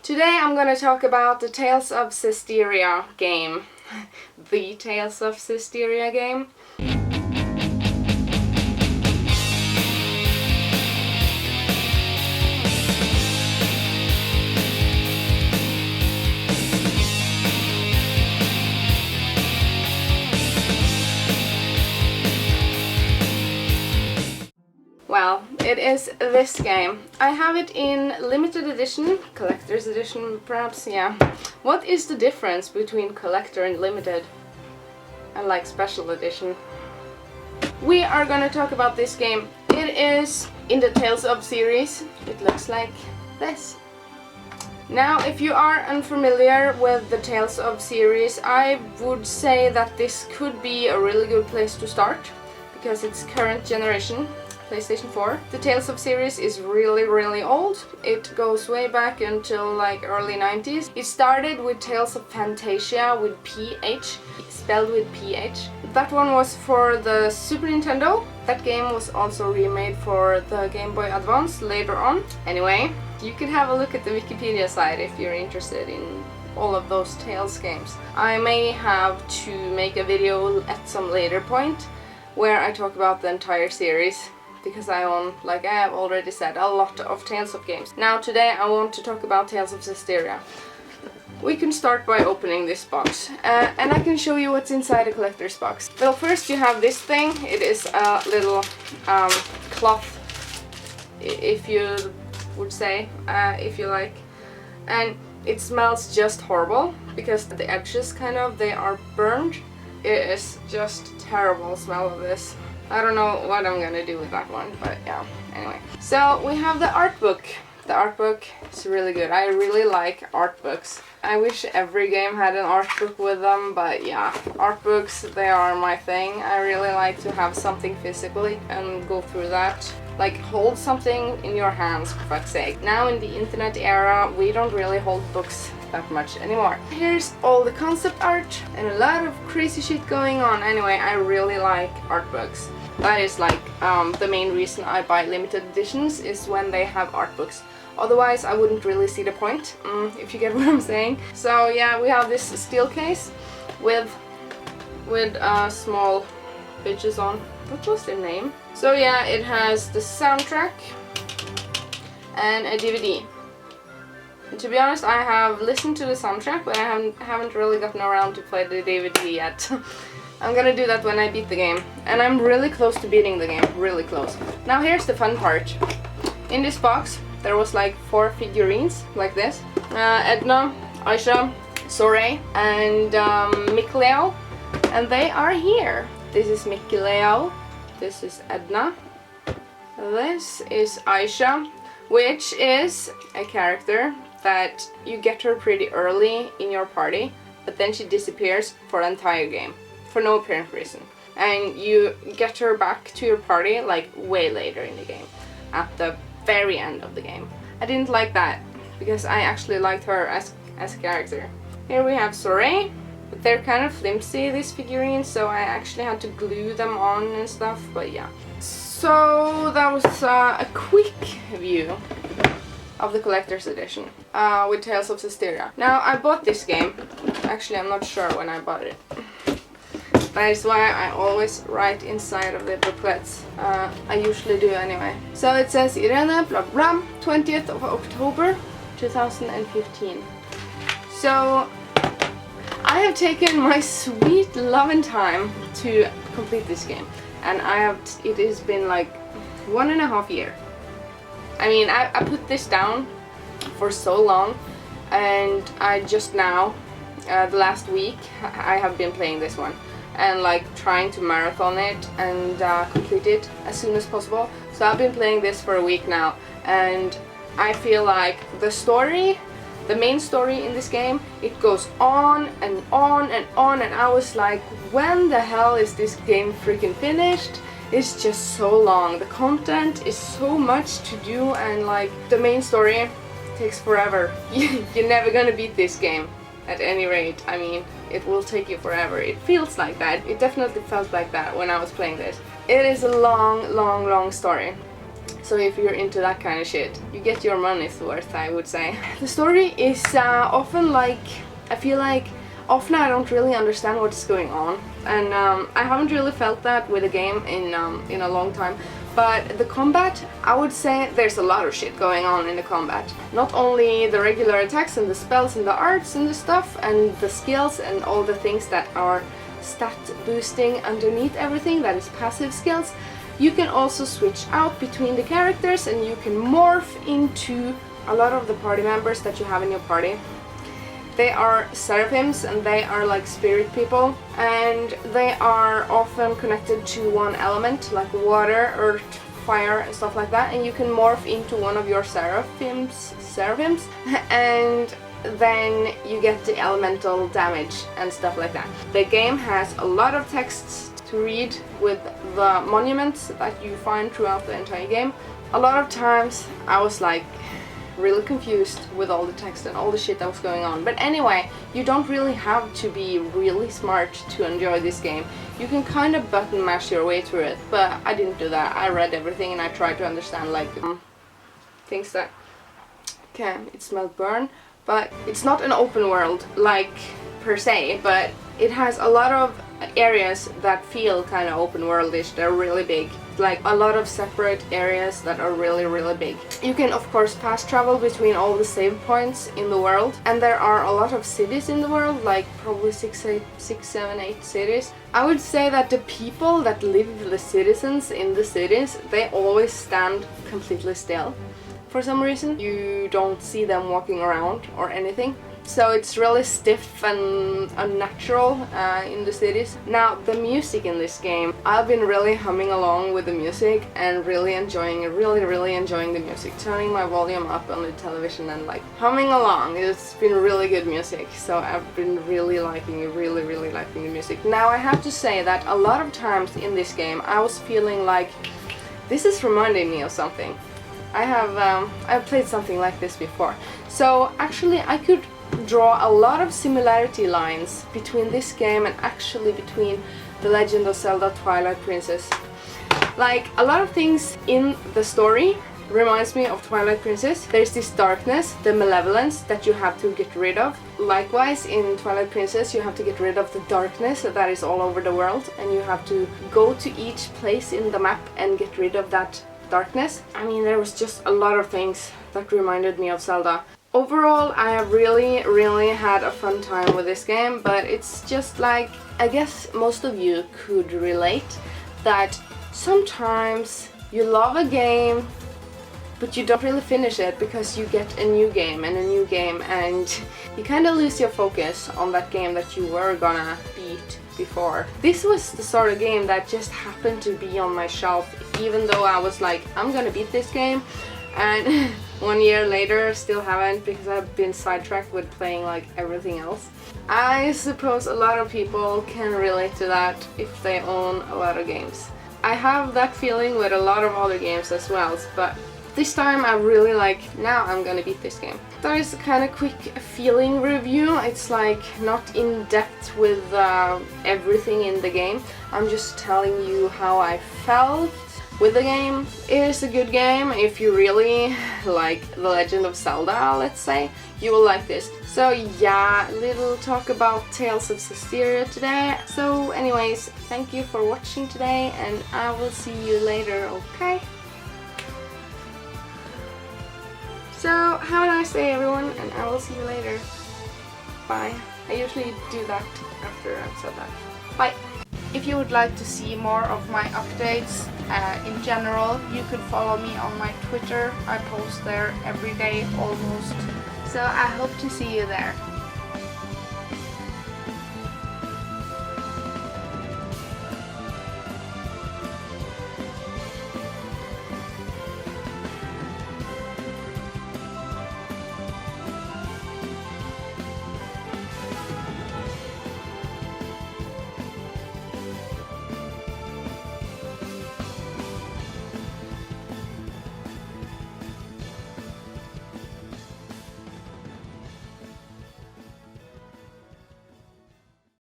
Today I'm gonna talk about the Tales of Zestiria game. The Tales of Zestiria game. Well, it is this game. I have it in limited edition, collector's edition perhaps, yeah. What is the difference between collector and limited? And like special edition? We are gonna talk about this game. It is in the Tales of series. It looks like this. Now, if you are unfamiliar with the Tales of series, I would say that this could be a really good place to start, because it's current generation. PlayStation 4. The Tales of series is really old. It goes way back until like early 90s. It started with Tales of Fantasia with PH, spelled with PH. That one was for the Super Nintendo. That game was also remade for the Game Boy Advance later on. Anyway, you can have a look at the Wikipedia site if you're interested in all of those Tales games. I may have to make a video at some later point where I talk about the entire series, because I own, like I have already said, a lot of Tales of games. Now today I want to talk about Tales of Zestiria. We can start by opening this box, and I can show you what's inside a collector's box. Well, first you have this thing. It is a little cloth, if you would say, if you like. And it smells just horrible, because the edges they are burned. It is just terrible smell of this. I don't know what I'm gonna do with that one, but yeah, anyway. So we have the art book. The art book is really good. I really like art books. I wish every game had an art book with them, but yeah, art books, they are my thing. I really like to have something physically and go through that. Like, hold something in your hands, for fuck's sake. Now in the internet era, we don't really hold books that much anymore. Here's all the concept art and a lot of crazy shit going on. Anyway, I really like art books. That is like the main reason I buy limited editions, is when they have art books. Otherwise I wouldn't really see the point, if you get what I'm saying. So yeah, we have this steel case with small bitches on. What was their name? So yeah, it has the soundtrack and a DVD. And to be honest, I have listened to the soundtrack, but I haven't really gotten around to play the DVD yet. I'm gonna do that when I beat the game. And I'm really close to beating the game, really close. Now here's the fun part. In this box, there was like 4 figurines, like this. Edna, Aisha, Sorey, and Mikleo. And they are here. This is Mikleo, this is Edna, this is Aisha, which is a character that you get her pretty early in your party, but then she disappears for the entire game, for no apparent reason. And you get her back to your party like way later in the game, at the very end of the game. I didn't like that, because I actually liked her as a character. Here we have Sorey. But they're kind of flimsy, these figurines, so I actually had to glue them on and stuff, but yeah. So that was a quick view of the collector's edition with Tales of Zestiria. Now, I bought this game. Actually, I'm not sure when I bought it. That is why I always write inside of the booklets. I usually do anyway. So it says Irene, blah blah, 20th of October 2015. So I have taken my sweet loving time to complete this game, and it has been like 1.5 years. I mean, I put this down for so long, and I just now, the last week, I have been playing this one, and like trying to marathon it and complete it as soon as possible. So I've been playing this for a week now, and I feel like the main story in this game, it goes on and on and on, and I was like, when the hell is this game freaking finished? It's just so long. The content is so much to do, and like the main story takes forever. You're never gonna beat this game, at any rate. I mean, it will take you forever. It feels like that. It definitely felt like that when I was playing this. It is a long story. So if you're into that kind of shit, you get your money's worth, I would say. The story is often like, I feel like often I don't really understand what's going on, and I haven't really felt that with a game in a long time. But the combat, I would say there's a lot of shit going on in the combat. Not only the regular attacks and the spells and the arts and the stuff and the skills and all the things that are stat boosting underneath everything, that is passive skills. You can also switch out between the characters and you can morph into a lot of the party members that you have in your party. They are seraphims and they are like spirit people, and they are often connected to one element like water, earth, fire and stuff like that, and you can morph into one of your seraphims and then you get the elemental damage and stuff like that. The game has a lot of texts to read with the monuments that you find throughout the entire game. A lot of times I was like really confused with all the text and all the shit that was going on. But anyway, you don't really have to be really smart to enjoy this game. You can kind of button mash your way through it, but I didn't do that. I read everything and I tried to understand like things that can, it smelled burn, but it's not an open world like per se, but it has a lot of areas that feel kind of open worldish. They're really big, like a lot of separate areas that are really big. You can of course fast travel between all the save points in the world, and there are a lot of cities in the world, like probably 6, 7, 8 cities. I would say that the people that live, the citizens in the cities, they always stand completely still. For some reason you don't see them walking around or anything. So it's really stiff and unnatural in the cities. Now the music in this game, I've been really humming along with the music and really enjoying the music. Turning my volume up on the television and like humming along. It's been really good music, so I've been really liking the music. Now I have to say that a lot of times in this game I was feeling like this is reminding me of something. I've played something like this before. So actually I could draw a lot of similarity lines between this game and actually between The Legend of Zelda Twilight Princess. Like a lot of things in the story reminds me of Twilight Princess. There's this darkness, the malevolence that you have to get rid of. Likewise in Twilight Princess you have to get rid of the darkness that is all over the world, and you have to go to each place in the map and get rid of that darkness. I mean, there was just a lot of things that reminded me of Zelda. Overall, I have really had a fun time with this game, but it's just like, I guess most of you could relate that sometimes you love a game but you don't really finish it because you get a new game and you kind of lose your focus on that game that you were gonna beat before. This was the sort of game that just happened to be on my shelf, even though I was like, I'm gonna beat this game, and 1 year later still haven't, because I've been sidetracked with playing like everything else. I suppose a lot of people can relate to that if they own a lot of games. I have that feeling with a lot of other games as well, but this time I really like, now I'm gonna beat this game. That is a kind of quick feeling review. It's like not in depth with everything in the game. I'm just telling you how I felt with the game. It is a good game. If you really like The Legend of Zelda, let's say, you will like this. So yeah, little talk about Tales of Zestiria today. So anyways, thank you for watching today and I will see you later, okay? So have a nice day everyone, and I will see you later. Bye. I usually do that after I've said that. Bye. If you would like to see more of my updates in general, you could follow me on my Twitter. I post there every day almost. So I hope to see you there.